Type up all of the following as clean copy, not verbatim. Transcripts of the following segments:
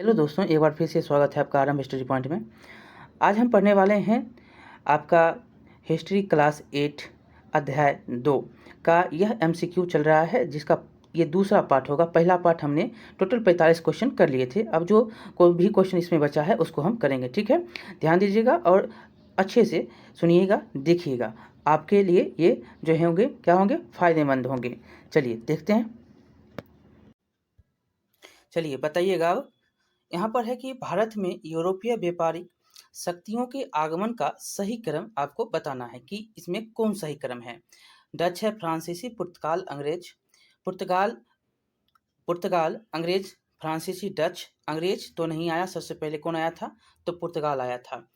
Hello दोस्तों, एक बार फिर से स्वागत है आपका आरंभ हिस्ट्री पॉइंट में। आज हम पढ़ने वाले हैं आपका हिस्ट्री क्लास 8 अध्याय 2 का यह एमसीक्यू चल रहा है, जिसका ये दूसरा पार्ट होगा। पहला पार्ट हमने टोटल 45 क्वेश्चन कर लिए थे। अब जो कोई भी क्वेश्चन इसमें बचा है उसको हम करेंगे, ठीक है। ध्यान दीजिएगा और अच्छे से सुनिएगा, देखिएगा। आपके लिए ये जो होंगे क्या होंगे, फ़ायदेमंद होंगे। चलिए देखते हैं। चलिए बताइएगा। अब यहाँ पर है कि भारत में यूरोपीय व्यापारिक शक्तियों के आगमन का सही क्रम आपको बताना है कि इसमें कौन सही क्रम है। डच है, फ्रांसीसी, पुर्तगाल, अंग्रेज। पुर्तगाल पुर्तगाल अंग्रेज, फ्रांसीसी, डच। अंग्रेज तो नहीं आया, सबसे पहले कौन आया था? तो पुर्तगाल आया था।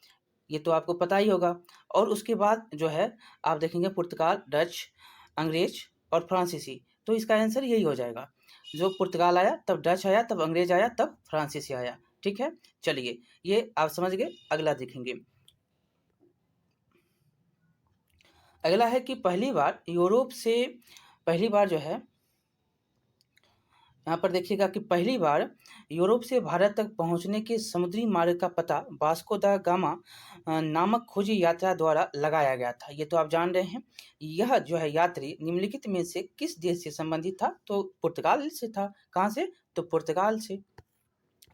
ये तो आपको पता ही होगा। और उसके बाद जो है आप देखेंगे पुर्तगाल, डच, अंग्रेज और फ्रांसीसी। तो इसका आंसर यही हो जाएगा। जो पुर्तगाल आया, तब डच आया, तब अंग्रेज आया, तब फ्रांसीसी आया। ठीक है, चलिए ये आप समझ गए। अगला देखेंगे। अगला है कि पहली बार जो है, यहाँ पर देखिएगा कि पहली बार यूरोप से भारत तक पहुँचने के समुद्री मार्ग का पता वास्को दा गामा नामक खोजी यात्रा द्वारा लगाया गया था। ये तो आप जान रहे हैं। यह जो है यात्री निम्नलिखित में से किस देश से संबंधित था? तो पुर्तगाल से था। कहाँ से? तो पुर्तगाल से।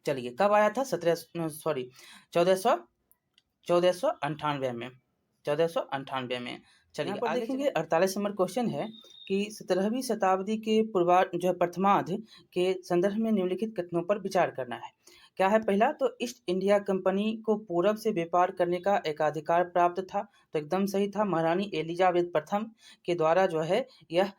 चलिए कब आया था? 1498 में। 1498 में। चलिए पर देखेंगे 48 नंबर क्वेश्चन है कि 17वीं शताब्दी के जो है प्रथमार्ध के संदर्भ में निम्नलिखित कथनों पर विचार करना है। क्या है? पहला तो ईस्ट इंडिया कंपनी को पूरब से व्यापार करने का एकाधिकार प्राप्त था। तो एकदम सही था। महारानी एलिजाबेथ प्रथम के द्वारा जो है यह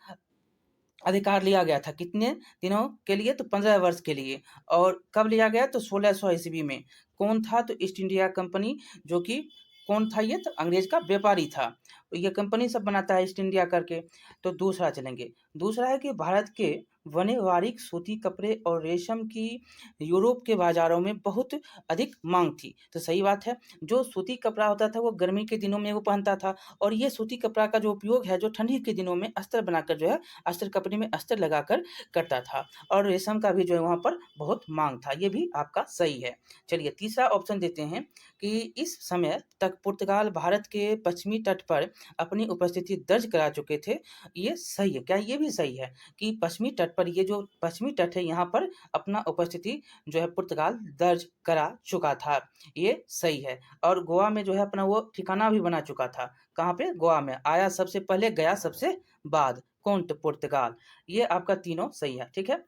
अधिकार लिया गया था। कितने दिनों के लिए? तो 15 वर्ष के लिए। और कब लिया गया? तो 1600 ईस्वी में। कौन था? तो ईस्ट इंडिया कंपनी, जो कि कौन था? ये तो अंग्रेज का व्यापारी था। ये कंपनी सब बनाता है ईस्ट इंडिया करके। तो दूसरा चलेंगे। दूसरा है कि भारत के व्यावहारिक सूती कपड़े और रेशम की यूरोप के बाजारों में बहुत अधिक मांग थी। तो सही बात है। जो सूती कपड़ा होता था वो गर्मी के दिनों में वो पहनता था, और ये सूती कपड़ा का जो उपयोग है जो ठंडी के दिनों में अस्त्र बनाकर जो है अस्त्र कपड़े में अस्त्र लगाकर करता था। और रेशम का भी जो है वहाँ पर बहुत मांग था। ये भी आपका सही है। चलिए तीसरा ऑप्शन देते हैं कि इस समय तक पुर्तगाल भारत के पश्चिमी तट पर अपनी उपस्थिति दर्ज करा चुके थे। ये सही है क्या? ये भी सही है कि पश्चिमी तट पर, ये जो पश्चिमी तट है यहाँ पर अपना उपस्थिति जो है पुर्तगाल दर्ज करा चुका था। ये सही है। और गोवा में जो है अपना वो ठिकाना भी बना चुका था। कहाँ पे? गोवा में। आया सबसे पहले, गया सबसे बाद। कौन? तो पुर्तगाल। ये आपका तीनों सही है। ठीक है,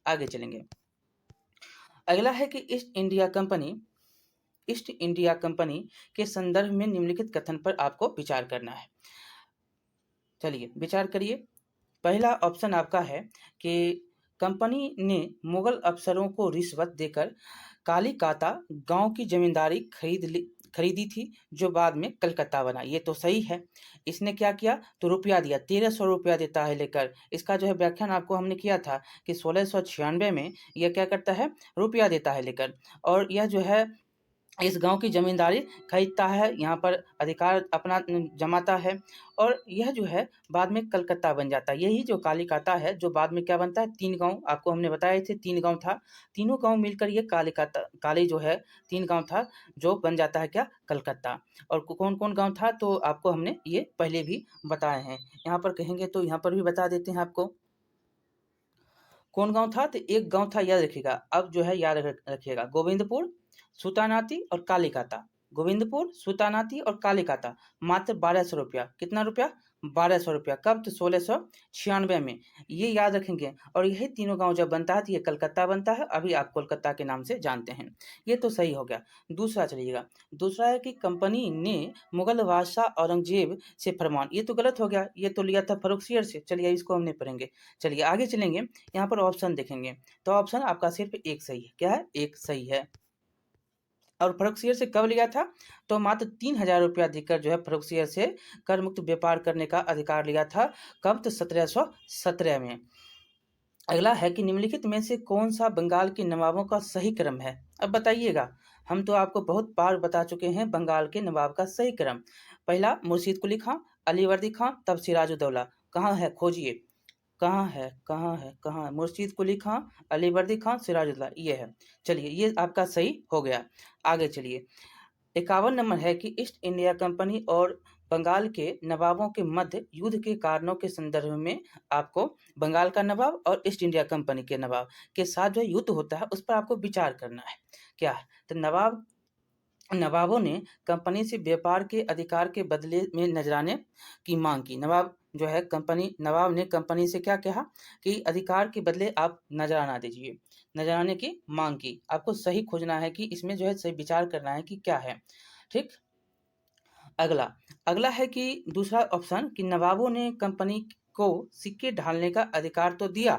आगे चलेंगे। अगला है कि ईस्ट इंडिया कंपनी के संदर्भ में निम्नलिखित कथन पर आपको विचार करना है। चलिए विचार करिए। पहला ऑप्शन आपका है कि कंपनी ने मुगल अफसरों को रिश्वत देकर कालीकाता गांव की जमींदारी खरीदी थी, जो बाद में कलकत्ता बना। ये तो सही है। इसने क्या किया? तो रुपया दिया, 1300 रुपया देता है लेकर। इसका जो है व्याख्यान आपको हमने किया था कि 1696 में यह क्या करता है? रुपया देता है लेकर। और यह जो है इस गांव की जमींदारी खरीदता है, यहाँ पर अधिकार अपना जमाता है। और यह जो है बाद में कलकत्ता बन जाता है। यही जो कालीकाता है जो बाद में क्या बनता है? 3 गांव आपको हमने बताए थे। 3 गांव था। तीनों गांव मिलकर ये काली जो है 3 गांव था, जो बन जाता है क्या? कलकत्ता। और कौन कौन गांव था? तो आपको हमने ये पहले भी बताए हैं। यहाँ पर कहेंगे तो यहाँ पर भी बता देते हैं आपको कौन गांव था। तो एक गांव था, याद रखिएगा। अब जो है याद रखिएगा, गोविंदपुर, सुतानाती और कालीकाता। गोविंदपुर, सुतानाती और कालीकाता। मात्र 1200 रुपया। कितना रुपया? 1200 रुपया। कब? तो 1696 में। ये याद रखेंगे। और यही तीनों गांव जब बनता है तो ये कलकत्ता बनता है। अभी आप कोलकाता के नाम से जानते हैं। ये तो सही हो गया। दूसरा चलिएगा। दूसरा है कि कंपनी ने मुगल बादशाह औरंगजेब से फरमान। ये तो गलत हो गया। ये तो लिया था फर्रुखसियर से। चलिए इसको हमने पढ़ेंगे। चलिए आगे चलेंगे। यहाँ पर ऑप्शन देखेंगे तो ऑप्शन आपका सिर्फ एक सही है। क्या है? एक सही है। और फर्रुखसियर से कब लिया था? तो मात्र 3000 रुपया देकर जो है फर्रुखसियर से कर मुक्त व्यापार करने का अधिकार लिया था। कब? तो 1717 में। अगला है कि निम्नलिखित में से कौन सा बंगाल के नवाबों का सही क्रम है? अब बताइएगा। हम तो आपको बहुत बार बता चुके हैं बंगाल के नवाब का सही क्रम। पहला मुर्शीद कुली खां, अलीवर्दी खां, तब सिराजुद्दौला। कहाँ है? खोजिए। कहाँ है? मुर्शीद कुली खां, अलीवर्दी खां, सिराजुद्दौला, ये है। चलिए ये आपका सही हो गया। आगे चलिए। 51 नंबर है कि ईस्ट इंडिया कंपनी और बंगाल के नवाबों के मध्य युद्ध के कारणों के संदर्भ में आपको बंगाल का नवाब और ईस्ट इंडिया कंपनी के नवाब के साथ जो युद्ध होता है उस पर आपको विचार करना है। क्या है? तो नवाबों ने कंपनी से व्यापार के अधिकार के बदले में नजराने की मांग की। नवाब ने कंपनी से क्या कहा कि अधिकार के बदले आप नजराना दीजिए, नजराने की मांग की। आपको सही खोजना है कि इसमें जो है सही विचार करना है कि क्या है। ठीक। अगला अगला है कि दूसरा ऑप्शन कि नवाबों ने कंपनी को सिक्के ढालने का अधिकार तो दिया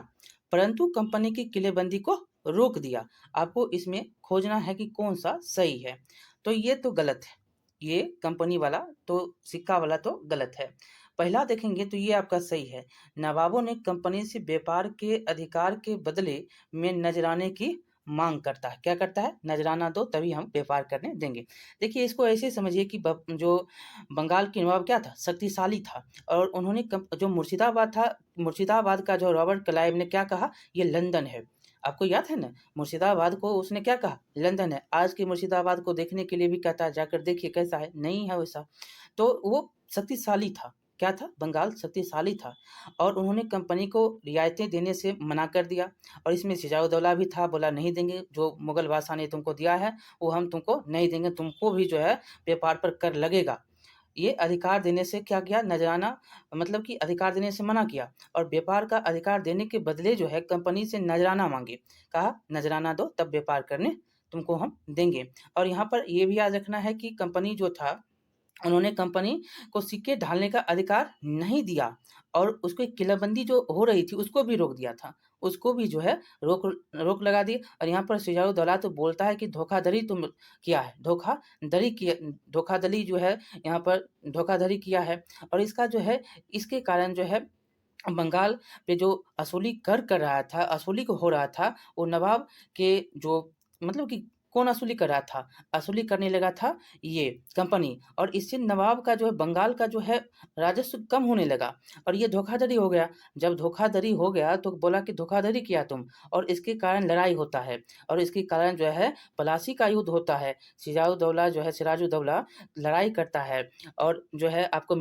परंतु कंपनी की किलेबंदी को रोक दिया। आपको इसमें खोजना है कि कौन सा सही है। तो ये तो गलत है, ये कंपनी वाला तो सिक्का वाला तो गलत है। पहला देखेंगे तो ये आपका सही है। नवाबों ने कंपनी से व्यापार के अधिकार के बदले में नजराने की मांग करता है। क्या करता है? नजराना दो तभी हम व्यापार करने देंगे। देखिए इसको ऐसे समझिए कि जो बंगाल की नवाब क्या था, शक्तिशाली था और उन्होंने जो मुर्शिदाबाद था, मुर्शिदाबाद का जो रॉबर्ट क्लाइव ने क्या कहा, ये लंदन है। आपको याद है ना, मुर्शिदाबाद को उसने क्या कहा, लंदन है। आज के मुर्शिदाबाद को देखने के लिए भी कहता है जाकर देखिए कैसा है, नहीं है वैसा। तो वो शक्तिशाली था। क्या था? बंगाल शक्तिशाली था और उन्होंने कंपनी को रियायतें देने से मना कर दिया और इसमें सिराजुद्दौला भी था। बोला नहीं देंगे, जो मुगल बादशाह ने तुमको दिया है वो हम तुमको नहीं देंगे, तुमको भी जो है व्यापार पर कर लगेगा। ये अधिकार देने से क्या किया, नजराना मतलब कि अधिकार देने से मना किया और व्यापार का अधिकार देने के बदले जो है कंपनी से नजराना मांगे। कहा नजराना दो तब व्यापार करने तुमको हम देंगे। और यहाँ पर ये भी याद रखना है कि कंपनी जो था, उन्होंने कंपनी को सिक्के ढालने का अधिकार नहीं दिया और उसकी किलाबंदी जो हो रही थी उसको भी रोक दिया था। उसको भी जो है रोक रोक लगा दी। और यहाँ पर सिराजुद्दौला तो बोलता है कि धोखाधड़ी तुम किया है, धोखाधड़ी जो है यहाँ पर धोखाधड़ी किया है। और इसका जो है इसके कारण जो है बंगाल पे जो असुली कर रहा था, असुली को हो रहा था, वो नवाब के जो मतलब कि कौन असुली कर रहा था? असुली करने लगा था ये कंपनी और इससे नवाब का जो है बंगाल का जो है राजस्व कम होने लगा और ये धोखाधड़ी हो गया। जब धोखाधड़ी हो गया तो बोला कि धोखाधड़ी किया तुम और इसके कारण लड़ाई होता है और इसके कारण जो है पलासी का युद्ध होता है। सिराजुद्दौला लड़ाई करता है और जो है आपको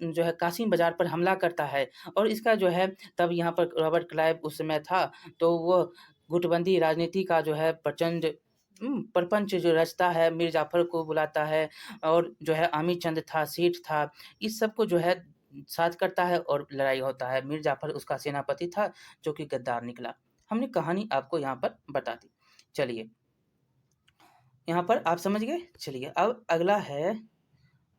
जो है कासिम बाजार पर हमला करता है और इसका जो है तब यहाँ पर रॉबर्ट क्लाइव उस समय था, तो वो गुटबंदी राजनीति का जो है प्रचंड प्रपंच जो रचता है, मीर जाफर को बुलाता है और जो है आमी चंद था, सेठ था, इस सब को जो है साथ करता है और लड़ाई होता है। मीर जाफर उसका सेनापति था जो कि गद्दार निकला। हमने कहानी आपको यहाँ पर बता दी। चलिए यहाँ पर आप समझ गए। चलिए अब अगला है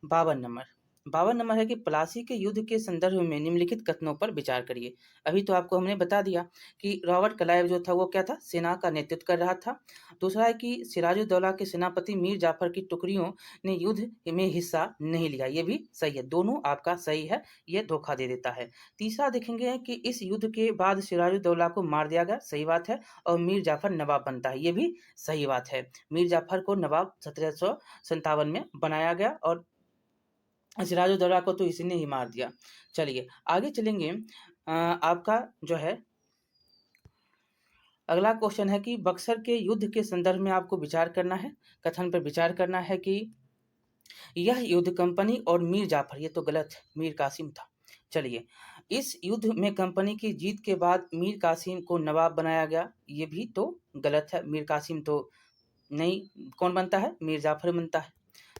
52 नंबर। 52 नंबर है कि प्लासी के युद्ध के संदर्भ में निम्नलिखित कथनों पर विचार करिए। अभी तो आपको हमने बता दिया कि रॉबर्ट क्लाइव जो था वो क्या था, सेना का नेतृत्व कर रहा था। दूसरा है कि सिराजुद्दौला के सेनापति मीर जाफर की टुकड़ियों ने युद्ध में हिस्सा नहीं लिया, ये भी सही है, दोनों आपका सही है, ये धोखा दे देता है। तीसरा देखेंगे कि इस युद्ध के बाद सिराजुद्दौला को मार दिया गया, सही बात है, और मीर जाफर नवाब बनता है, ये भी सही बात है। मीर जाफर को नवाब 1757 में बनाया गया और सिराजुद्दौला को तो इसी ने ही मार दिया। चलिए आगे चलेंगे। आपका जो है अगला क्वेश्चन है कि बक्सर के युद्ध के संदर्भ में आपको विचार करना है, कथन पर विचार करना है कि यह युद्ध कंपनी और मीर जाफर, ये तो गलत है, मीर कासिम था। चलिए इस युद्ध में कंपनी की जीत के बाद मीर कासिम को नवाब बनाया गया, ये भी तो गलत है। मीर कासिम तो नहीं, कौन बनता है? मीर जाफर बनता है।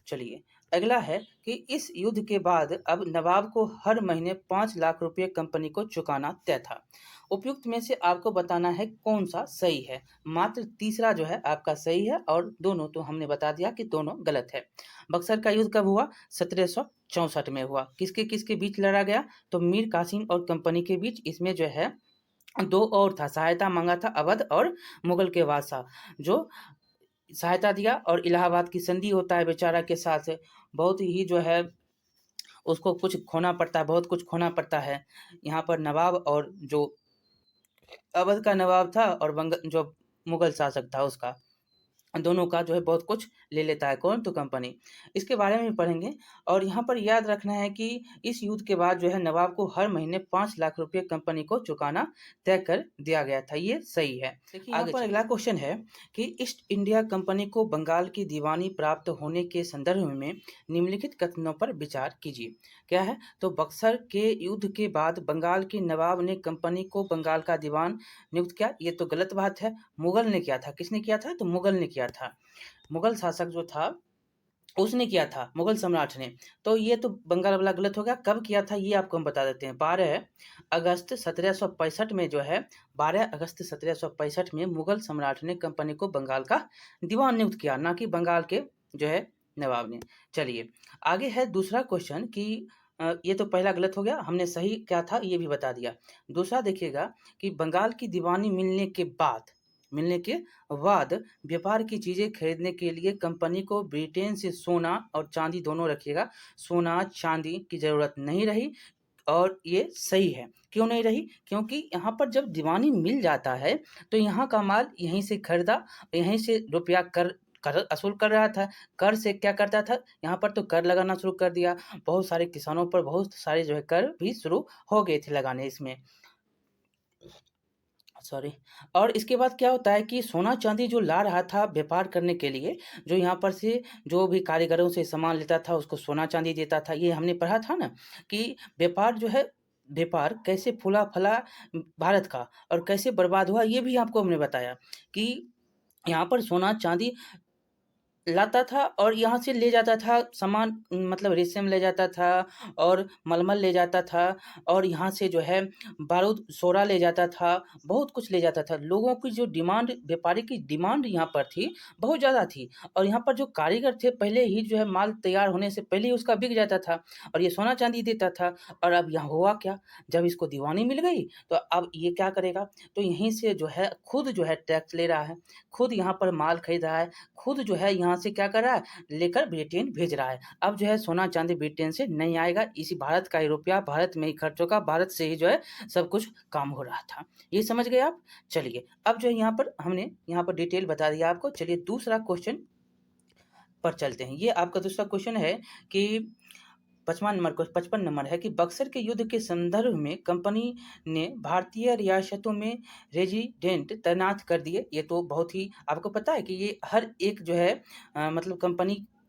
चलिए अगला है कि इस युद्ध के बाद अब नवाब को हर महीने 5 लाख रुपए कंपनी को चुकाना तय था। उपयुक्त में से आपको बताना है कौन सा सही है। मात्र तीसरा जो है आपका सही है और दोनों तो हमने बता दिया कि दोनों गलत है। बक्सर का युद्ध कब हुआ? 1764 में हुआ। किसके किसके बीच लड़ा गया? तो मीर कासिम और कंपनी के बीच। इसमें जो है दो और था, सहायता मांगा था अवध और मुगल के बादशाह, जो सहायता दिया। और इलाहाबाद की संधि होता है बेचारा के साथ, बहुत ही जो है उसको कुछ खोना पड़ता है, बहुत कुछ खोना पड़ता है। यहाँ पर नवाब और जो अवध का नवाब था और जो मुगल शासक था उसका दोनों का जो है बहुत कुछ ले लेता है, कौन? तो कंपनी। इसके बारे में भी पढ़ेंगे और यहाँ पर याद रखना है कि इस युद्ध के बाद जो है नवाब को हर महीने 5 लाख रुपए कंपनी को चुकाना तय कर दिया गया था। ये सही है। देखिए यहाँ पर अगला क्वेश्चन है कि ईस्ट इंडिया कंपनी को बंगाल की दीवानी प्राप्त होने के संदर्भ में निम्नलिखित कथनों पर विचार कीजिए। क्या है? तो बक्सर के युद्ध के बाद बंगाल के नवाब ने कंपनी को बंगाल का दीवान नियुक्त किया। ये तो गलत बात है। मुगल ने किया था। किसने किया था? तो मुगल ने किया था। मुगल शासक जो था उसने किया था, मुगल सम्राट ने। तो ये तो बंगाल वाला गलत हो गया। कब किया था ये आपको हम बता देते हैं। 12 अगस्त 1765 में जो है 12 अगस्त 1765 में मुगल सम्राट ने कंपनी को बंगाल का दीवान नियुक्त किया, ना कि बंगाल के जो है नवाब ने। चलिए आगे है दूसरा क्वेश्चन कि ये तो पहला गलत हो गया, हमने सही क्या था ये भी बता दिया। दूसरा देखिएगा कि बंगाल की दीवानी मिलने के बाद व्यापार की चीज़ें खरीदने के लिए कंपनी को ब्रिटेन से सोना और चांदी दोनों रखिएगा, सोना चांदी की ज़रूरत नहीं रही और ये सही है। क्यों नहीं रही? क्योंकि यहाँ पर जब दीवानी मिल जाता है तो यहाँ का माल यहीं से खरीदा, यहीं से रुपया कर कर असूल कर रहा था। कर से क्या करता था? यहाँ पर तो कर लगाना शुरू कर दिया। बहुत सारे किसानों पर बहुत सारे जो है कर भी शुरू हो गए थे लगाने इसमें। सॉरी। और इसके बाद क्या होता है कि सोना चांदी जो ला रहा था व्यापार करने के लिए, जो यहाँ पर से जो भी कारीगरों से सामान लेता था उसको सोना चांदी देता था। ये हमने पढ़ा था ना कि व्यापार कैसे फूला फला भारत का और कैसे बर्बाद हुआ ये भी आपको हमने बताया कि यहाँ पर सोना चांदी लाता था और यहाँ से ले जाता था सामान, मतलब रेशम ले जाता था और मलमल ले जाता था और यहाँ से जो है बारूद सोरा ले जाता था, बहुत कुछ ले जाता था। लोगों की जो डिमांड, व्यापारी की डिमांड यहाँ पर थी, बहुत ज़्यादा थी और यहाँ पर जो कारीगर थे पहले ही जो है माल तैयार होने से पहले ही उसका बिक जाता था और ये सोना चांदी देता था। और अब यहाँ हुआ क्या, जब इसको दीवानी मिल गई तो अब ये क्या करेगा, तो यहीं से जो है खुद जो है टैक्स ले रहा है, खुद यहाँ पर माल खरीद रहा है, खुद जो है यहाँ से क्या कर रहा है, लेकर ब्रिटेन भेज रहा है। अब जो है सोना चांदी ब्रिटेन से नहीं आएगा, इसी भारत का ही रुपया भारत में ही खर्च होगा, भारत से ही जो है सब कुछ काम हो रहा था। ये समझ गए आप? चलिए अब जो है यहाँ पर हमने यहाँ पर डिटेल बता दिया आपको। चलिए दूसरा क्वेश्चन पर चलते हैं। ये आपका दूसरा क्वेश्चन है कि 55 नंबर है कि बक्सर के युद्ध के संदर्भ में कंपनी ने भारतीय रियासतों में रेजिडेंट तैनात कर दिए। ये तो बहुत ही आपको पता है कि ये हर एक जो है मतलब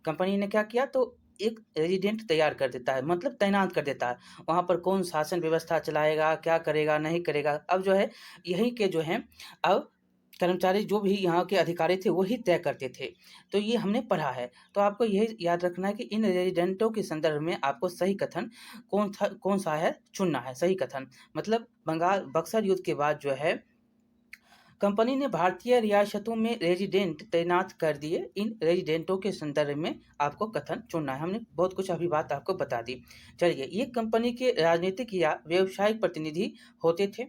कंपनी ने क्या किया, तो एक रेजिडेंट तैयार कर देता है, मतलब तैनात कर देता है। वहाँ पर कौन शासन व्यवस्था चलाएगा, क्या करेगा, नहीं करेगा। अब जो है यहीं के जो हैं अब कर्मचारी जो भी यहाँ के अधिकारी थे वही तय करते थे। तो ये हमने पढ़ा है। तो आपको यही याद रखना है कि इन रेजिडेंटों के संदर्भ में आपको सही कथन कौन सा है चुनना है। सही कथन मतलब बक्सर युद्ध के बाद जो है कंपनी ने भारतीय रियासतों में रेजिडेंट तैनात कर दिए। इन रेजिडेंटों के संदर्भ में आपको कथन चुनना है। हमने बहुत कुछ अभी बात आपको बता दी। चलिए ये कंपनी के राजनीतिक या व्यावसायिक प्रतिनिधि होते थे।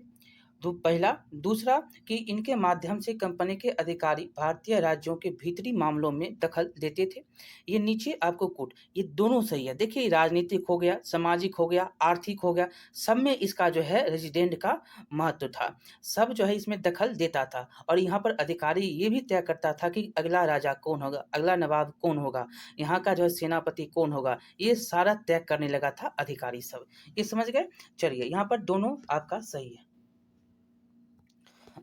पहला। दूसरा कि इनके माध्यम से कंपनी के अधिकारी भारतीय राज्यों के भीतरी मामलों में दखल देते थे। ये नीचे आपको कूट, ये दोनों सही है। देखिए राजनीतिक हो गया, सामाजिक हो गया, आर्थिक हो गया, सब में इसका जो है रेजिडेंट का महत्व था। सब जो है इसमें दखल देता था और यहाँ पर अधिकारी ये भी तय करता था कि अगला राजा कौन होगा, अगला नवाब कौन होगा, यहाँ का जो है सेनापति कौन होगा, ये सारा तय करने लगा था अधिकारी सब। ये समझ गए? चलिए यहाँ पर दोनों आपका सही है।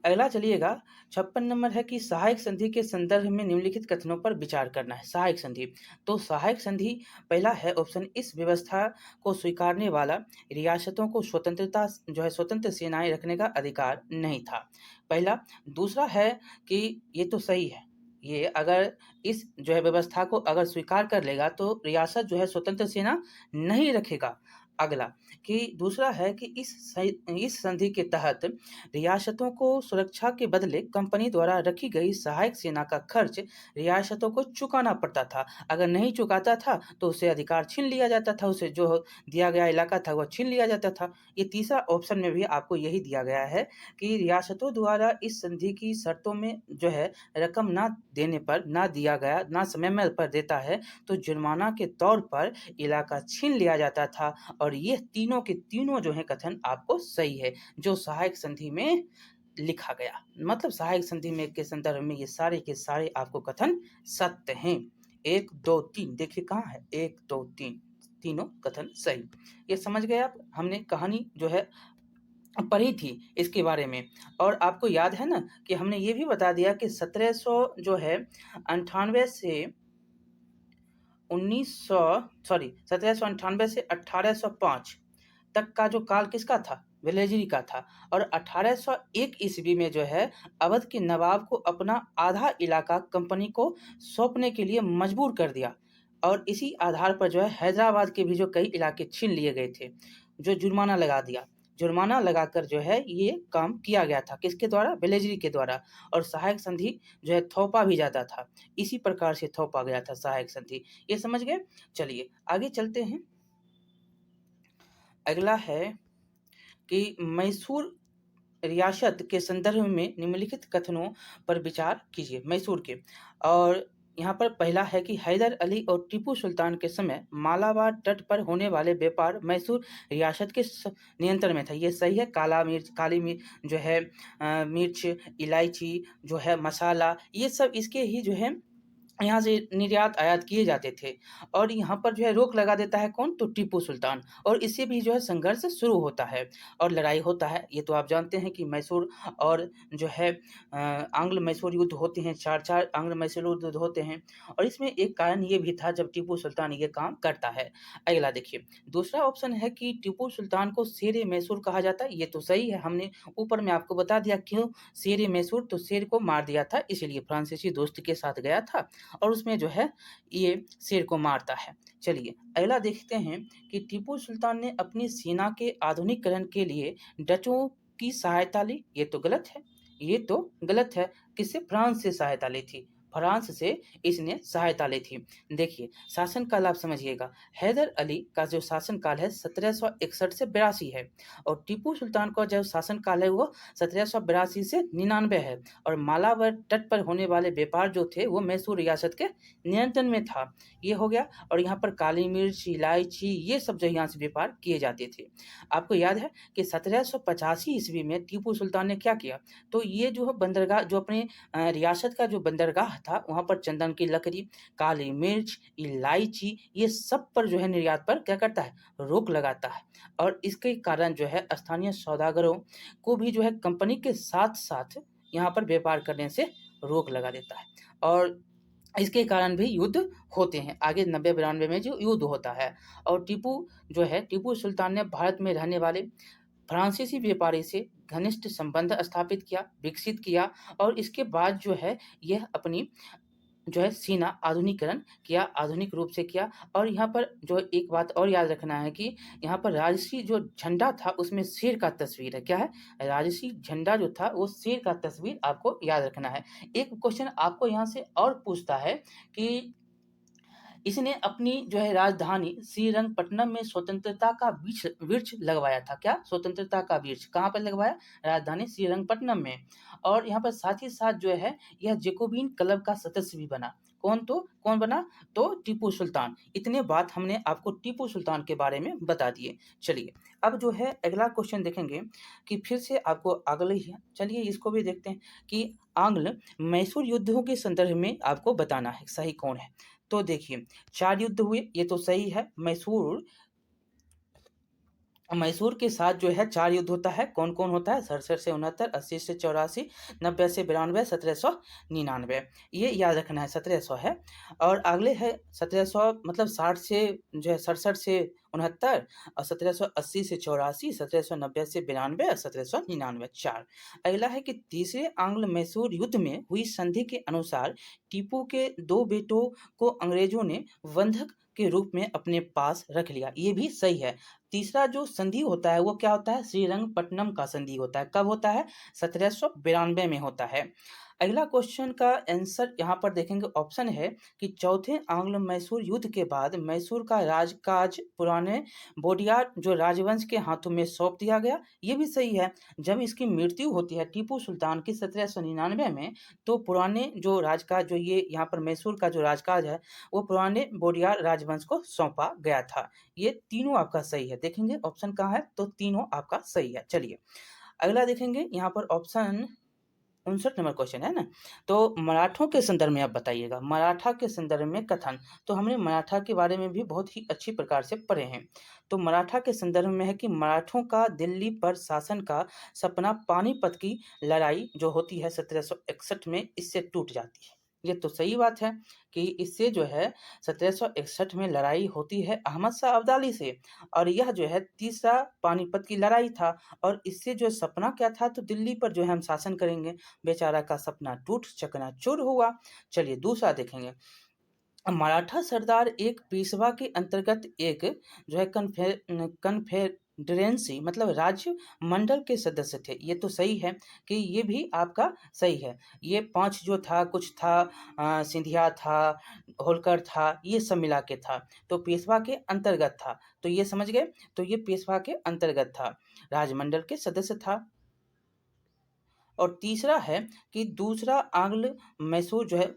अगला चलिएगा 56 नंबर है कि सहायक संधि के संदर्भ में निम्नलिखित कथनों पर विचार करना है। सहायक संधि, तो सहायक संधि पहला है ऑप्शन, इस व्यवस्था को स्वीकारने वाला रियासतों को स्वतंत्रता जो है स्वतंत्र सेनाएं रखने का अधिकार नहीं था। पहला। दूसरा है कि ये तो सही है, ये अगर इस जो है व्यवस्था को अगर स्वीकार कर लेगा तो रियासत जो है स्वतंत्र सेना नहीं रखेगा। अगला कि दूसरा है कि इस संधि के तहत रियासतों को सुरक्षा के बदले कंपनी द्वारा रखी गई सहायक सेना का खर्च रियासतों को चुकाना पड़ता था। अगर नहीं चुकाता था तो उसे अधिकार छीन लिया जाता था, उसे जो दिया गया इलाका था वह छीन लिया जाता था। ये तीसरा ऑप्शन में भी आपको यही दिया गया है कि रियासतों द्वारा इस संधि की शर्तों में जो है रकम ना देने पर, ना दिया गया, ना समय में पर देता है तो जुर्माना के तौर पर इलाका छीन लिया जाता था। और ये तीनों के तीनों जो है कथन आपको सही है, जो सहायक संधि में लिखा गया। मतलब सहायक संधि में के संदर्भ में ये सारे के सारे आपको कथन सत्य हैं। 1, 2, 3 देखिए कहाँ है 1, 2, 3 तीनों कथन सही। ये समझ गए आप? हमने कहानी जो है पढ़ी थी इसके बारे में। और आपको याद है ना कि हमने ये भी बता दिया कि 1700 जो है 98 से 1798 से 1805 तक का जो काल किसका था? वेलेजरी का था। और 1801 ईस्वी में जो है अवध के नवाब को अपना आधा इलाका कंपनी को सौंपने के लिए मजबूर कर दिया। और इसी आधार पर जो है हैदराबाद के भी जो कई इलाके छीन लिए गए थे, जो जुर्माना लगा दिया। जुर्माना लगाकर जो है ये काम किया गया था, किसके द्वारा? वेलेजरी के द्वारा। और सहायक संधि जो है थोपा भी जाता था, इसी प्रकार से थोपा गया था सहायक संधि। ये समझ गए? चलिए आगे चलते हैं। अगला है कि मैसूर रियासत के संदर्भ में निम्नलिखित कथनों पर विचार कीजिए। मैसूर के, और यहाँ पर पहला है कि हैदर अली और टीपू सुल्तान के समय मालाबार तट पर होने वाले व्यापार मैसूर रियासत के नियंत्रण में था। ये सही है। काला मिर्च, काली मिर्च जो है, मिर्च, इलायची जो है, मसाला, ये सब इसके ही जो है यहाँ से निर्यात आयात किए जाते थे। और यहाँ पर जो है रोक लगा देता है कौन? तो टीपू सुल्तान। और इससे भी जो है संघर्ष शुरू होता है और लड़ाई होता है। ये तो आप जानते हैं कि मैसूर और जो है आंग्ल मैसूर युद्ध होते हैं, 4 आंग्ल मैसूर युद्ध होते हैं। और इसमें एक कारण ये भी था जब टीपू सुल्तान ये काम करता है। अगला देखिए, दूसरा ऑप्शन है कि टीपू सुल्तान को शेर मैसूर कहा जाता है। ये तो सही है, हमने ऊपर में आपको बता दिया क्यों शेर मैसूर, तो शेर को मार दिया था इसलिए, फ्रांसीसी दोस्त के साथ गया था और उसमें जो है ये शेर को मारता है। चलिए अगला देखते हैं कि टीपू सुल्तान ने अपनी सेना के आधुनिकीकरण के लिए डचों की सहायता ली। ये तो गलत है, ये तो गलत है। किससे? फ्रांस से सहायता ली थी, फ्रांस से इसने सहायता ली थी। देखिए शासनकाल आप समझिएगा, हैदर अली का जो शासनकाल है 1761 से 82 है, और टीपू सुल्तान का जो शासनकाल है वो 1782 से 99 है। और मालाबार तट पर होने वाले व्यापार जो थे वो मैसूर रियासत के नियंत्रण में था। ये हो गया। और यहाँ पर काली मिर्च, इलायची, ये सब जो यहाँ से व्यापार किए जाते थे। आपको याद है कि 1785 ईस्वी में टीपू सुल्तान ने क्या किया? तो ये जो है बंदरगाह, जो अपने रियासत का जो बंदरगाह था, वहाँ पर चंदन की लकड़ी, काली मिर्च, इलायची, ये सब पर जो है निर्यात पर क्या करता है? रोक लगाता है। और इसके कारण जो है स्थानीय सौदागरों को भी जो है कंपनी के साथ-साथ यहाँ पर व्यापार करने से रोक लगा देता है। और इसके कारण भी युद्ध होते हैं। आगे 90-92 में जो युद्ध होता है। और टीपू जो है, टीपू सुल्तान ने भारत में रहने वाले फ्रांसीसी व्यापारी से घनिष्ठ संबंध स्थापित किया, विकसित किया। और इसके बाद जो है यह अपनी जो है सेना आधुनिकीकरण किया, आधुनिक रूप से किया। और यहाँ पर जो एक बात और याद रखना है कि यहाँ पर राजसी जो झंडा था उसमें शेर का तस्वीर है। क्या है? राजसी झंडा जो था वो शेर का तस्वीर आपको याद रखना है। एक क्वेश्चन आपको यहाँ से और पूछता है कि इसने अपनी जो है राजधानी श्रीरंगपट्टनम में स्वतंत्रता का वृक्ष वृक्ष लगवाया था। क्या? स्वतंत्रता का वृक्ष कहाँ पर लगवाया? राजधानी श्रीरंगपट्टनम में। और यहाँ पर साथ ही साथ जो है यह जैकोबिन क्लब का सदस्य भी बना। कौन बना? तो टीपू सुल्तान। इतने बात हमने आपको टीपू सुल्तान के बारे में बता दिए। चलिए अब जो है अगला क्वेश्चन देखेंगे कि फिर से आपको अगले ही, चलिए इसको भी देखते हैं कि आंग्ल मैसूर युद्धों के संदर्भ में आपको बताना है सही कौन है। तो देखिए 4 युद्ध हुए, ये तो सही है। मैसूर मैसूर के साथ जो है 4 युद्ध होता है। कौन-कौन होता है? 67 से 69, 80 से 84, 90 से 92, 1799। ये याद रखना है 1700 है। और अगले है 1700 मतलब 60 से जो है 67 से 69, और 1780 से 84, 1790 से 92 और 1799 4। अगला है कि तीसरे आंग्ल मैसूर युद्ध में हुई संधि के अनुसार टीपू के 2 बेटों को अंग्रेजों ने बंधक के रूप में अपने पास रख लिया। ये भी सही है। तीसरा जो संधि होता है वो क्या होता है? श्रीरंगपट्टनम का संधि होता है। कब होता है? 1792 में होता है। अगला क्वेश्चन का आंसर यहाँ पर देखेंगे, ऑप्शन है कि चौथे आंग्ल मैसूर युद्ध के बाद मैसूर का राजकाज पुराने बोडियार जो राजवंश के हाथों में सौंप दिया गया। ये भी सही है। जब इसकी मृत्यु होती है टीपू सुल्तान की 1799 में, तो पुराने जो राजकाज, जो ये यहाँ पर मैसूर का जो राजकाज है वो पुराने बोडियार राजवंश को सौंपा गया था। ये तीनों आपका सही है। देखेंगे ऑप्शन कहाँ है, तो तीनों आपका सही है। चलिए अगला देखेंगे यहाँ पर ऑप्शन 59 नंबर क्वेश्चन है ना। तो मराठों के संदर्भ में आप बताइएगा, मराठा के संदर्भ में कथन। तो हमने मराठा के बारे में भी बहुत ही अच्छी प्रकार से पढ़े हैं। तो मराठा के संदर्भ में है कि मराठों का दिल्ली पर शासन का सपना पानीपत की लड़ाई जो होती है 1761 में, इससे टूट जाती है। ये तो सही बात है कि इससे जो है 1761 में लड़ाई होती है अहमद शाह अब्दाली से, और यह जो है तीसरा पानीपत की लड़ाई था। और इससे जो सपना क्या था, तो दिल्ली पर जो है हम शासन करेंगे। बेचारा का सपना टूट चकनाचूर हुआ। चलिए दूसरा देखेंगे। मराठा सरदार एक पेशवा के अंतर्गत एक जो है कन्फेडरेंसी मतलब राज्य मंडल के सदस्य थे। ये तो सही है कि ये भी आपका सही है। ये 5 जो था, कुछ था सिंधिया था, होलकर था, ये सब मिला के था। तो पेशवा के अंतर्गत था, तो ये समझ गए। तो ये पेशवा के अंतर्गत था, राजमंडल के सदस्य था। और तीसरा है कि दूसरा आंग्ल मैसूर जो है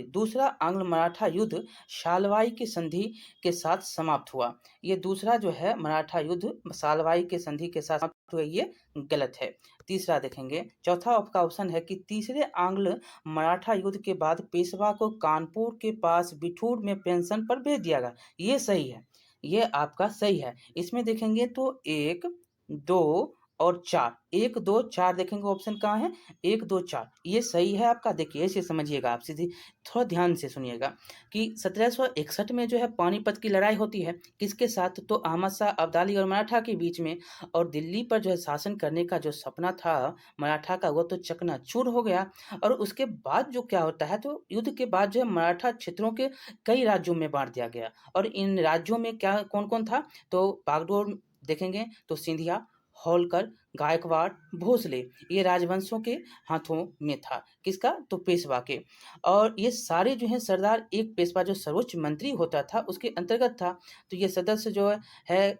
दूसरा आंग्ल मराठा युद्ध सालवाई की संधि के साथ समाप्त हुआ। ये दूसरा जो है मराठा युद्ध सालवाई के संधि के साथ समाप्त हुआ, ये गलत है। तीसरा देखेंगे, चौथा आपका ऑप्शन है कि तीसरे आंग्ल मराठा युद्ध के बाद पेशवा को कानपुर के पास बिठूर में पेंशन पर भेज दिया गया। ये सही है, ये आपका सही है। इसमें देखेंगे तो 1, 2 और 4, 1, 2, 4 देखेंगे ऑप्शन कहाँ है, 1, 2, 4 ये सही है आपका। देखिए ऐसे समझिएगा आप, सीधी थोड़ा ध्यान से सुनिएगा कि 1761 में जो है पानीपत की लड़ाई होती है, किसके साथ, तो अहमद शाह अब्दाली और मराठा के बीच में। और दिल्ली पर जो है शासन करने का जो सपना था मराठा का, वो तो चकनाचूर हो गया। और उसके बाद जो क्या होता है, तो युद्ध के बाद जो है मराठा क्षेत्रों के कई राज्यों में बांट दिया गया। और इन राज्यों में क्या कौन कौन था, तो बागडोर देखेंगे तो सिंधिया, होलकर, गायकवाड़, भोसले, ये राजवंशों के हाथों में था। किसका, तो पेशवा के। और ये सारे जो हैं सरदार, एक पेशवा जो सर्वोच्च मंत्री होता था उसके अंतर्गत था। तो ये सदस्य जो है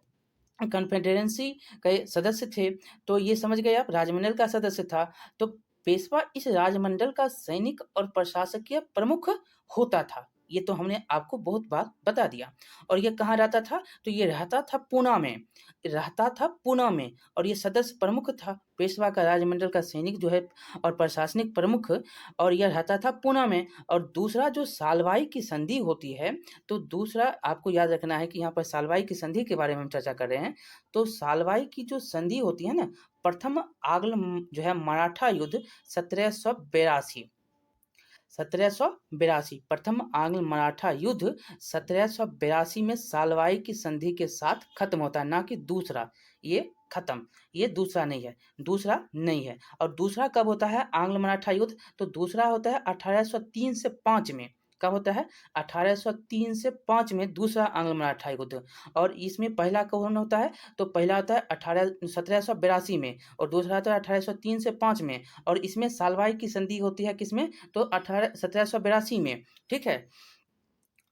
कन्फेडरेंसी के सदस्य थे। तो ये समझ गए आप, राजमंडल का सदस्य था। तो पेशवा इस राजमंडल का सैनिक और प्रशासकीय प्रमुख होता था। ये तो हमने आपको बहुत बार बता दिया। और ये कहाँ रहता था, तो ये रहता था पूना में, रहता था पूना में। और ये सदस्य प्रमुख था, पेशवा का राजमंडल का सैनिक जो है और प्रशासनिक प्रमुख, और यह रहता था पूना में। और दूसरा जो सालवाई की संधि होती है, तो दूसरा आपको याद रखना है कि यहाँ पर सालवाई की संधि के बारे में हम चर्चा कर रहे हैं। तो सालवाई की जो संधि होती है ना, प्रथम आंग्ल जो है मराठा युद्ध 1782, 1782 प्रथम आंग्ल मराठा युद्ध 1782 में सालवाई की संधि के साथ खत्म होता है, ना कि दूसरा। ये खत्म, ये दूसरा नहीं है, दूसरा नहीं है। और दूसरा कब होता है आंग्ल मराठा युद्ध, तो दूसरा होता है 1803 से 5 में। कब होता है, 1803 से 5 में दूसरा आंग्ल मराठा युद्ध। और इसमें पहला कौन होता है, तो पहला होता है 1782 में, और दूसरा होता है 1803 से 5 में। और इसमें सालवाई की संधि होती है किसमें, तो 1782 में। ठीक है।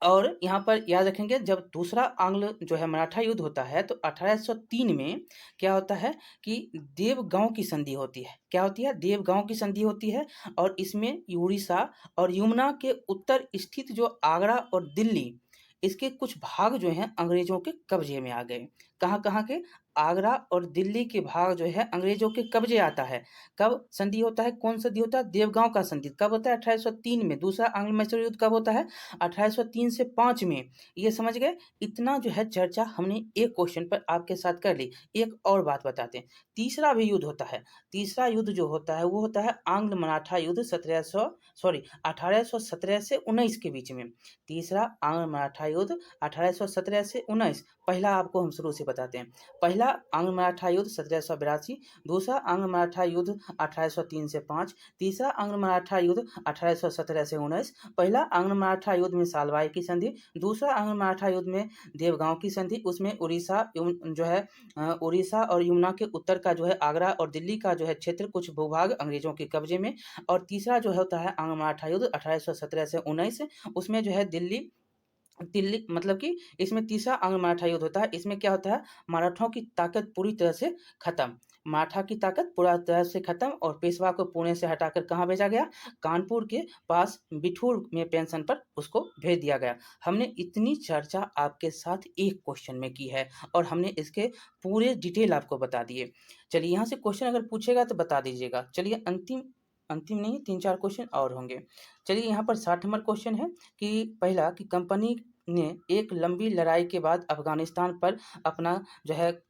और यहाँ पर याद रखेंगे, जब दूसरा आंग्ल जो है मराठा युद्ध होता है, तो 1803 में क्या होता है कि देवगांव की संधि होती है। क्या होती है, देवगांव की संधि होती है। और इसमें उड़ीसा और यमुना के उत्तर स्थित जो आगरा और दिल्ली, इसके कुछ भाग जो हैं अंग्रेजों के कब्जे में आ गए। कहाँ कहाँ के, आगरा और दिल्ली के भाग जो है अंग्रेजों के कब्जे आता है। कब संधि होता है, कौन संधि होता है, देवगांव का संधि कब होता है, 1803 में। दूसरा आंग्ल मैसूर युद्ध कब होता है, 1803 से 5 में। ये समझ गए। इतना जो है चर्चा हमने एक क्वेश्चन पर आपके साथ कर ली। एक और बात बताते हैं, तीसरा भी युद्ध होता है। तीसरा युद्ध जो होता है वो होता है आंग्ल मराठा युद्ध 1817 से 19 के बीच में। तीसरा आंग्ल मराठा युद्ध 1817 से 19। पहला आपको हम शुरू से बताते हैं। पहला आंग्ल मराठा युद्ध 1782, दूसरा आंग्ल मराठा युद्ध 1803 से 5, तीसरा आंग्ल मराठा युद्ध 1817 से 19। पहला आंग्ल मराठा युद्ध में सालवाई की संधि, दूसरा आंग्ल मराठा युद्ध में देवगांव की संधि। उसमें जो है उड़ीसा और यमुना के उत्तर का जो है आगरा और दिल्ली का जो है क्षेत्र, कुछ भूभाग अंग्रेजों के कब्जे में। और तीसरा जो होता है आंग्ल मराठा युद्ध 1817 से 19, उसमें जो है दिल्ली दिल्ली मतलब कि इसमें तीसरा आंग्ल मराठा युद्ध होता है। इसमें क्या होता है, मराठों की ताकत पूरी तरह से खत्म। माठा की ताकत पूरा तरह से खत्म और पेशवा को पुणे से हटाकर कहाँ भेजा गया, कानपुर के पास बिठूर में पेंशन पर उसको भेज दिया गया। हमने इतनी चर्चा आपके साथ एक क्वेश्चन में की है और हमने इसके पूरे डिटेल आपको बता दिए। चलिए यहाँ से क्वेश्चन अगर पूछेगा तो बता दीजिएगा। चलिए अंतिम नहीं, 3-4 क्वेश्चन और होंगे। चलिए यहाँ पर 60 नंबर क्वेश्चन है कि पहला कि कंपनी ने एक लंबी लड़ाई के बाद अफगानिस्तान पर अपना जो है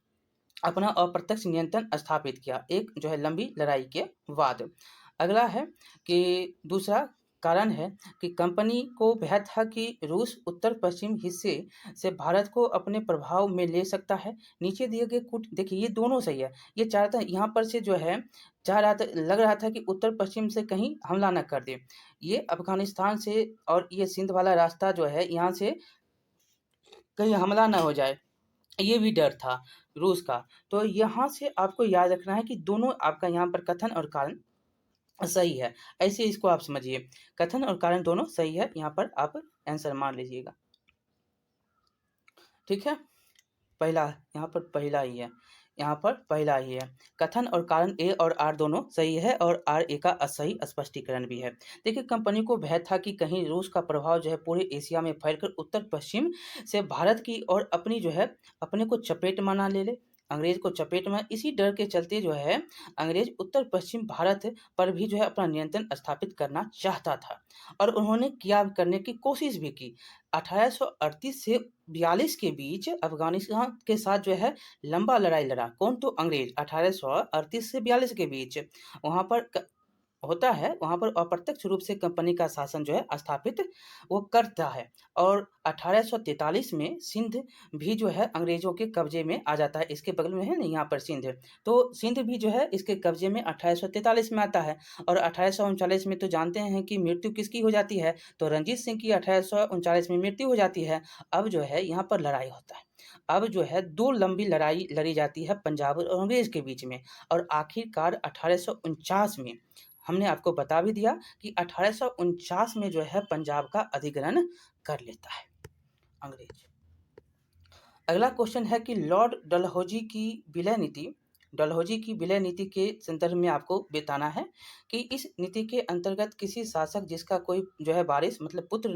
अपना अप्रत्यक्ष नियंत्रण स्थापित किया, एक जो है लंबी लड़ाई के बाद। अगला है कि दूसरा कारण है कि कंपनी को भय था कि रूस उत्तर पश्चिम हिस्से से भारत को अपने प्रभाव में ले सकता है। नीचे दिए गए कुछ देखिए, ये दोनों सही है। ये चाहता है यहाँ पर से जो है चाह रहा था, लग रहा था कि उत्तर पश्चिम से कहीं हमला न कर दे, ये अफगानिस्तान से और ये सिंध वाला रास्ता जो है यहाँ से कहीं हमला ना हो जाए, ये भी डर था रूस का। तो यहाँ से आपको याद रखना है कि दोनों आपका यहाँ पर कथन और कारण सही है। ऐसे इसको आप समझिए, कथन और कारण दोनों सही है, यहाँ पर आप आंसर मान लीजिएगा। ठीक है, पहला यहाँ पर पहला ही है, यहाँ पर पहला ही है। कथन और कारण ए और आर दोनों सही है और आर ए का असही स्पष्टीकरण भी है। देखिए, कंपनी को भय था कि कहीं रूस का प्रभाव जो है पूरे एशिया में फैलकर उत्तर पश्चिम से भारत की और अपनी जो है अपने को चपेट में ना ले ले, अंग्रेज को चपेट में। इसी डर के चलते जो है अंग्रेज उत्तर पश्चिम भारत पर भी जो है अपना नियंत्रण स्थापित करना चाहता था और उन्होंने किया करने की कोशिश भी की। 1838 से 42 के बीच अफगानिस्तान के साथ जो है लंबा लड़ाई लड़ा। कौन? तो अंग्रेज। 1838 से 42 के बीच वहाँ पर होता है, वहाँ पर अप्रत्यक्ष रूप से कंपनी का शासन जो है स्थापित वो करता है। और 1843 में सिंध भी जो है अंग्रेजों के कब्जे में आ जाता है। इसके बगल में है ना यहाँ पर सिंध, तो सिंध भी जो है इसके कब्जे में 1843 में आता है। और 1839 में तो जानते हैं कि मृत्यु किसकी हो जाती है, तो रंजीत सिंह की 1839 में मृत्यु हो जाती है। अब जो है यहाँ पर लड़ाई होता है। अब जो है दो लंबी लड़ाई लड़ी जाती है पंजाब और अंग्रेज के बीच में। और आखिरकार 1849 में हमने आपको बता भी दिया कि 1849 में जो है पंजाब का अधिग्रहण कर लेता है अंग्रेज। अगला क्वेश्चन है कि लॉर्ड डलहौजी की विलय नीति के संदर्भ में आपको बताना है कि इस नीति के अंतर्गत किसी शासक जिसका कोई जो है वारिस मतलब पुत्र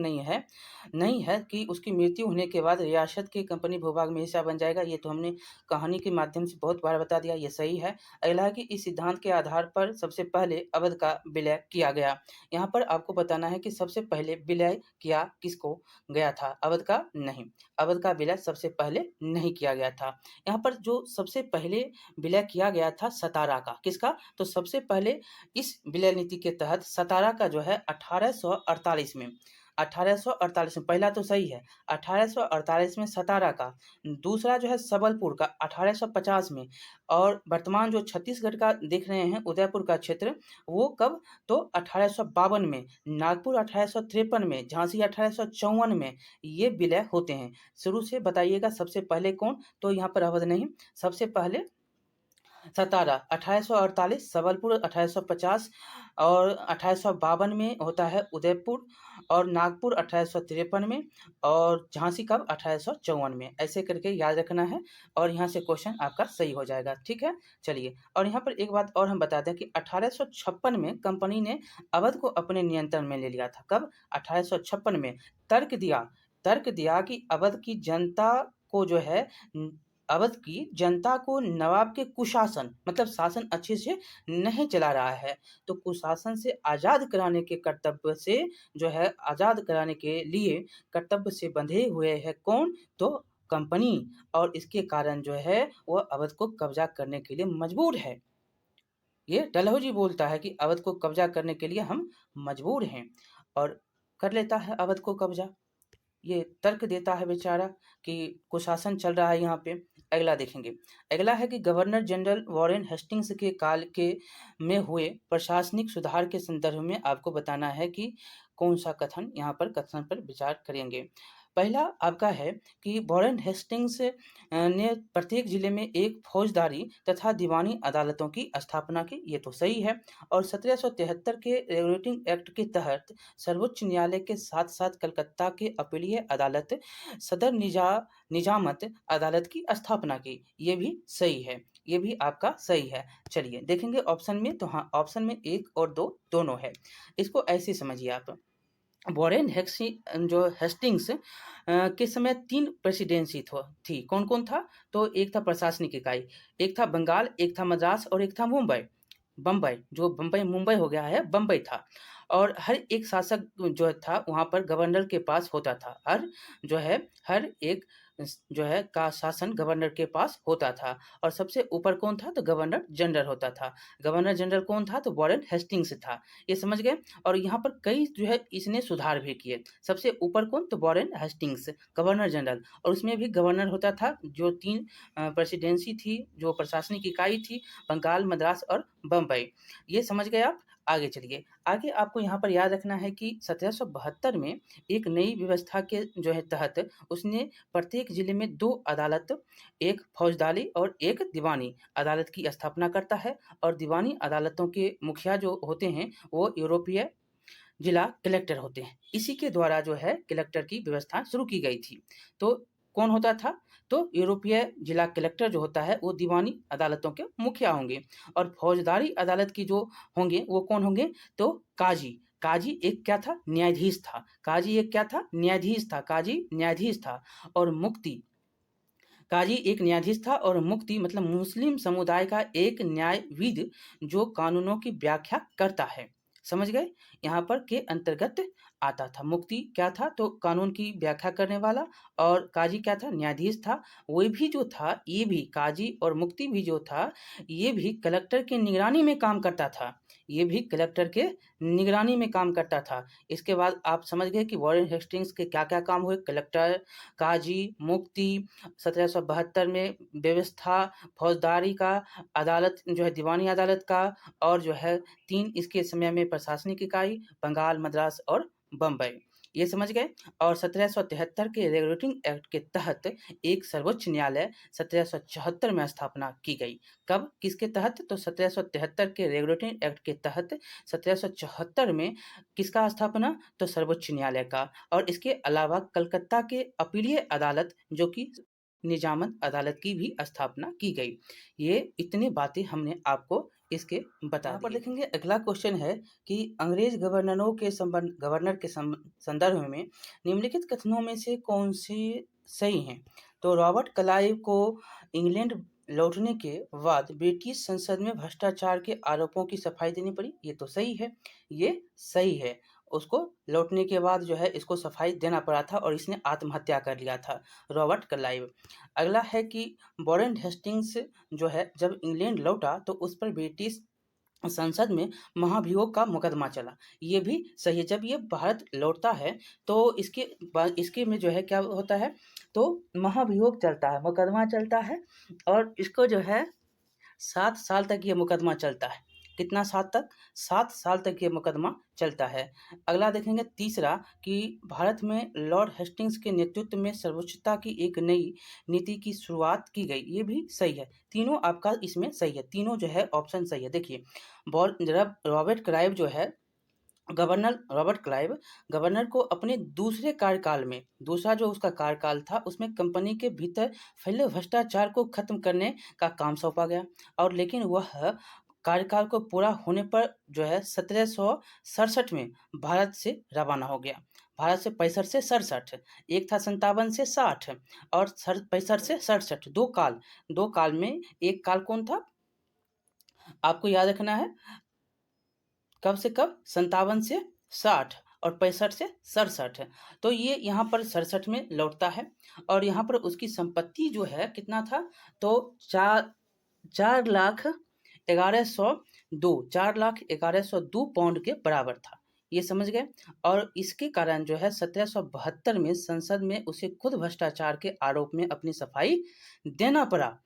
नहीं है कि उसकी मृत्यु होने के बाद रियासत के कंपनी भूभाग में हिस्सा बन जाएगा। ये तो हमने कहानी के माध्यम से बहुत बार बता दिया, ये सही है। अगला है कि इस सिद्धांत के आधार पर सबसे पहले अवध का विलय किया गया। यहाँ पर आपको बताना है कि सबसे पहले विलय किया किसको गया था, अवध का नहीं। अवध का विलय सबसे पहले नहीं किया गया था। यहाँ पर जो सबसे पहले विलय किया गया था सतारा का, किसका? तो सबसे पहले इस विलय नीति के तहत सतारा का जो है 1848 में 1848 में, पहला तो सही है 1848 में सतारा का। दूसरा जो है सबलपुर का 1850 में। और वर्तमान जो छत्तीसगढ़ का देख रहे हैं उदयपुर का क्षेत्र, वो कब? तो 1852 में। नागपुर 1853 में, झांसी 1854 में ये विलय होते हैं। शुरू से बताइएगा सबसे पहले कौन? तो यहाँ पर अवध नहीं, सबसे पहले सतारा 1848, सबलपुर 1850 और 1852 में होता है उदयपुर, और नागपुर 1853 में, और झांसी कब? 1854 में। ऐसे करके याद रखना है और यहाँ से क्वेश्चन आपका सही हो जाएगा। ठीक है, चलिए। और यहाँ पर एक बात और हम बताते हैं कि 1856 में कंपनी ने अवध को अपने नियंत्रण में ले लिया था। कब? 1856 में। तर्क दिया कि अवध की जनता को नवाब के कुशासन मतलब शासन अच्छे से नहीं चला रहा है, तो कुशासन से आज़ाद कराने के कर्तव्य से जो है आज़ाद कराने के लिए कर्तव्य से बंधे हुए है कौन? तो कंपनी। और इसके कारण जो है वह अवध को कब्जा करने के लिए मजबूर है। ये डलहौजी बोलता है कि अवध को कब्जा करने के लिए हम मजबूर हैं, और कर लेता है अवध को कब्जा। ये तर्क देता है बेचारा कि कुशासन चल रहा है यहाँ पे। अगला देखेंगे, अगला है कि गवर्नर जनरल वॉरेन हेस्टिंग्स के काल के में हुए प्रशासनिक सुधार के संदर्भ में आपको बताना है कि कौन सा कथन, यहाँ पर कथन पर विचार करेंगे। पहला आपका है कि वॉरेन हेस्टिंग्स ने प्रत्येक जिले में एक फौजदारी तथा दीवानी अदालतों की स्थापना की, ये तो सही है। और 1773 के रेगुलेटिंग एक्ट के तहत सर्वोच्च न्यायालय के साथ-साथ कलकत्ता के अपीलीय अदालत सदर निजामत अदालत की स्थापना की, ये भी सही है। ये भी आपका सही है। चलिए देखेंगे ऑप्शन में, तो हाँ, ऑप्शन में 1 और 2 दोनों है। इसको ऐसे समझिए आप। वॉरेन जो हेस्टिंग्स के समय 3 प्रेसिडेंसी थी। कौन-कौन था? तो एक था प्रशासनिक इकाई, एक था बंगाल, एक था मद्रास और एक था बम्बई, जो बम्बई मुंबई हो गया है, बम्बई था। और हर एक शासक जो था वहाँ पर गवर्नर के पास होता था। हर एक जो है का शासन गवर्नर के पास होता था। और सबसे ऊपर कौन था? तो गवर्नर जनरल होता था। गवर्नर जनरल कौन था? तो वॉरेन हेस्टिंग्स था। ये समझ गए? और यहाँ पर कई जो है इसने सुधार भी किए। सबसे ऊपर कौन? तो वॉरेन हेस्टिंग्स, गवर्नर जनरल। और उसमें भी गवर्नर होता था, जो 3 प्रेसिडेंसी थी, जो प्रशासनिक इकाई थी, बंगाल, मद्रास और बम्बई। ये समझ गए आप? आगे चलिए। आगे आपको यहाँ पर याद रखना है कि 1772 में एक नई व्यवस्था के जो है तहत उसने प्रत्येक जिले में 2 अदालत, एक फौजदारी और एक दीवानी अदालत की स्थापना करता है। और दीवानी अदालतों के मुखिया जो होते हैं वो यूरोपीय जिला कलेक्टर होते हैं। इसी के द्वारा जो है कलेक्टर की व्यवस्था शुरू की गई थी। तो कौन होता था? तो यूरोपीय जिला कलेक्टर जो होता है वो दीवानी अदालतों के मुखिया होंगे। और फौजदारी अदालत की जो होंगे वो कौन होंगे? तो काजी। काजी एक क्या था? न्यायाधीश था। काजी एक क्या था? न्यायाधीश था। काजी न्यायाधीश था। और मुफ्ती, काजी एक न्यायाधीश था। और मुफ्ती मतलब मुस्लिम समुदाय का एक न्यायविद जो कानूनों की व्याख्या करता है। समझ गए? यहाँ पर के अंतर्गत आता था। मुफ्ती क्या था? तो कानून की व्याख्या करने वाला। और काजी क्या था? न्यायाधीश था। वो भी जो था, ये भी काजी और मुफ्ती भी जो था, ये भी कलेक्टर की निगरानी में काम करता था। ये भी कलेक्टर के निगरानी में काम करता था। इसके बाद आप समझ गए कि वॉरेन हेस्टिंग्स के क्या-क्या काम हुए? कलेक्टर, काजी, मुफ्ती, 1772 में व्यवस्था, फौजदारी का, अदालत जो है दीवानी अदालत का, और जो है 3 इसके समय में प्रशासनिक इकाई, बंगाल, मद्रास और बम्बई। ये समझ गए? और 1773 के रेगुलेटिंग एक्ट के तहत एक सर्वोच्च न्यायालय 1774 में स्थापना की गई। कब? किसके तहत? तो 1773 के रेगुलेटिंग एक्ट के तहत 1774 में किसका स्थापना? तो सर्वोच्च न्यायालय का। और इसके अलावा कलकत्ता के अपीलीय अदालत जो कि निजामत अदालत की भी स्थापना की गई। ये इतनी बातें हमने आपको इसके बता यहाँ पर दिए। देखेंगे अगला क्वेश्चन है कि अंग्रेज गवर्नर के संदर्भ में निम्नलिखित कथनों में से कौन से सही हैं? तो रॉबर्ट क्लाइव को इंग्लैंड लौटने के बाद ब्रिटिश संसद में भ्रष्टाचार के आरोपों की सफाई देनी पड़ी, ये तो सही है। ये सही है। उसको लौटने के बाद जो है इसको सफाई देना पड़ा था और इसने आत्महत्या कर लिया था, रॉबर्ट क्लाइव। अगला है कि वॉरेन हेस्टिंग्स जो है जब इंग्लैंड लौटा तो उस पर ब्रिटिश संसद में महाभियोग का मुकदमा चला, ये भी सही है। जब ये भारत लौटता है तो इसके में जो है क्या होता है? तो महाभियोग चलता है, मुकदमा चलता है। और इसको जो है 7 साल तक ये मुकदमा चलता है। कितना साल तक? 7 साल तक ये मुकदमा चलता है। अगला देखेंगे तीसरा कि भारत में लॉर्ड हेस्टिंग्स के नेतृत्व में सर्वोच्चता की एक नई नीति की शुरुआत की गई, ये भी सही है। तीनों आपका इसमें सही है, तीनों जो है ऑप्शन सही है। देखिए रॉबर्ट क्लाइव जो है रॉबर्ट क्लाइव गवर्नर को अपने दूसरे कार्यकाल में, दूसरा जो उसका कार्यकाल था उसमें कंपनी के भीतर फैले भ्रष्टाचार को खत्म करने का काम सौंपा गया। और लेकिन वह कार्यकाल को पूरा होने पर जो है 1767 में भारत से रवाना हो गया। भारत से 65 से 67, एक था 57 से 60 और 65 से 67, दो काल में एक काल कौन था? आपको याद रखना है। कब से कब? 57 से 60 और 65 से 67। तो ये यहाँ पर 67 में लौटता है। और यहाँ पर उसकी संपत्ति जो है कितना था? तो 4,11,2 पाउंड के बराबर था। ये समझ गए? और इसके कारण जो है 1772 में संसद में उसे खुद भ्रष्टाचार के आरोप में अपनी सफाई देना पड़ा।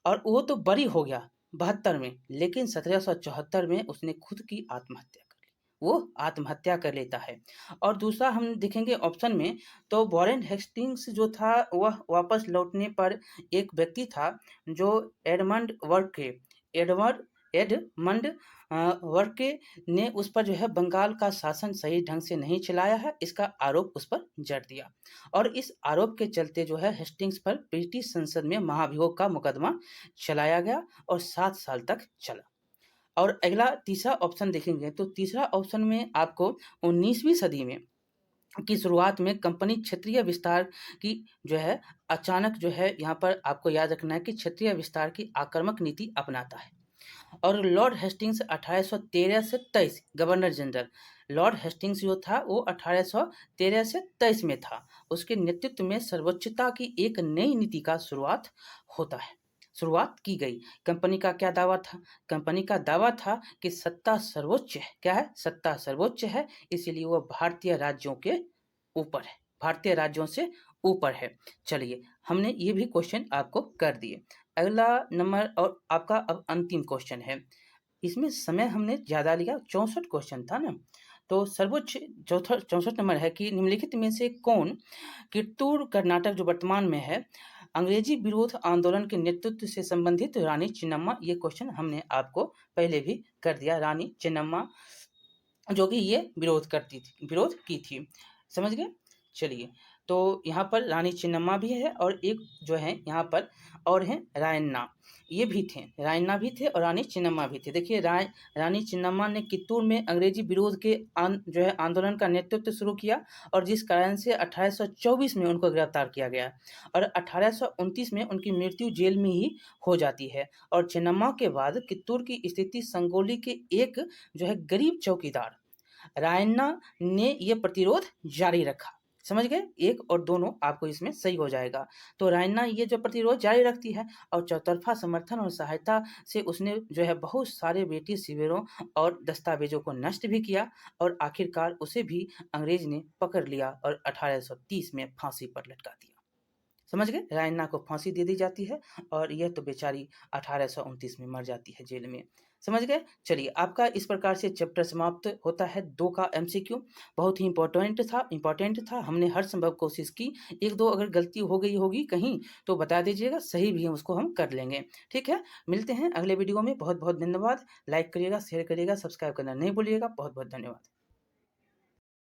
और वो तो बरी हो गया 72 में, लेकिन 1774 में उसने खुद की आत्महत्या कर ली। वो आत्महत्या कर लेता है। और दूसरा हम देखेंगे ऑप्शन में, तो वॉरेन हेस्टिंग्स जो था वह वापस लौटने पर एक व्यक्ति था जो एडवर्ड एडमंड वर्के ने उस पर जो है बंगाल का शासन सही ढंग से नहीं चलाया है, इसका आरोप उस पर जड़ दिया। और इस आरोप के चलते जो है हेस्टिंग्स पर ब्रिटिश संसद में महाभियोग का मुकदमा चलाया गया और 7 साल तक चला। और अगला तीसरा ऑप्शन देखेंगे, तो तीसरा ऑप्शन में आपको 19वीं सदी में की शुरुआत में कंपनी क्षेत्रीय विस्तार की जो है अचानक जो है, यहाँ पर आपको याद रखना है कि क्षेत्रीय विस्तार की आक्रामक नीति अपनाता है। और लॉर्ड हेस्टिंग्स 1813 से 23 गवर्नर जनरल, लॉर्ड हेस्टिंग्स जो था वो 1813 से 23 में था। उसके नेतृत्व में सर्वोच्चता की एक नई नीति का शुरुआत की गई। कंपनी का क्या दावा था? कंपनी का दावा था कि सत्ता सर्वोच्च है। क्या है? सत्ता सर्वोच्च है, इसीलिए वह भारतीय राज्यों के ऊपर है, भारतीय राज्यों से ऊपर है। चलिए, हमने ये भी क्वेश्चन आपको कर दिए। अगला नंबर और आपका अब अंतिम क्वेश्चन है। इसमें समय हमने ज़्यादा लिया, 64 क्वेश्चन था ना। तो सर्वोच्च 64 नंबर है कि निम्नलिखित में से कौन कित्तूर कर्नाटक जो वर्तमान में है, अंग्रेजी विरोध आंदोलन के नेतृत्व से संबंधित रानी चिन्नम्मा, ये क्वेश्चन हमने आपको पहले भी कर दिया। रानी चिन्नम्मा जो कि ये विरोध की थी। समझ गए? चलिए, तो यहाँ पर रानी चिन्नम्मा भी है और एक जो है यहाँ पर और हैं रायन्ना, ये भी थे, रायन्ना भी थे और रानी चिन्नम्मा भी थे। देखिए, रानी चिन्नम्मा ने कित्तूर में अंग्रेजी विरोध के जो है आंदोलन का नेतृत्व शुरू किया और जिस कारण से 1824 में उनको गिरफ्तार किया गया और 1829 में उनकी मृत्यु जेल में ही हो जाती है। और चिन्नम्मा के बाद कित्तूर की स्थिति संगोली के एक जो है गरीब चौकीदार रायन्ना ने ये प्रतिरोध जारी रखा। समझ गए? एक और दोनों आपको इसमें सही हो जाएगा। तो रायन्ना ये जो प्रतिरोध जारी रखती है और चौतरफा समर्थन और सहायता से उसने जो है बहुत सारे ब्रिटिश शिविरों और दस्तावेजों को नष्ट भी किया और आखिरकार उसे भी अंग्रेज ने पकड़ लिया और 1830 में फांसी पर लटका दिया। समझ गए? रायन्ना को फांसी दे दी जाती है और यह तो बेचारी 1829 में मर जाती है जेल में। समझ गए? चलिए, आपका इस प्रकार से चैप्टर समाप्त होता है 2 का एमसीक्यू। बहुत ही इम्पोर्टेंट था। हमने हर संभव कोशिश की। 1-2 अगर गलती हो गई होगी कहीं तो बता दीजिएगा, सही भी है उसको हम कर लेंगे। ठीक है? मिलते हैं अगले वीडियो में। बहुत-बहुत धन्यवाद। लाइक करिएगा, शेयर करिएगा, सब्सक्राइब करना नहीं भूलिएगा। बहुत-बहुत धन्यवाद।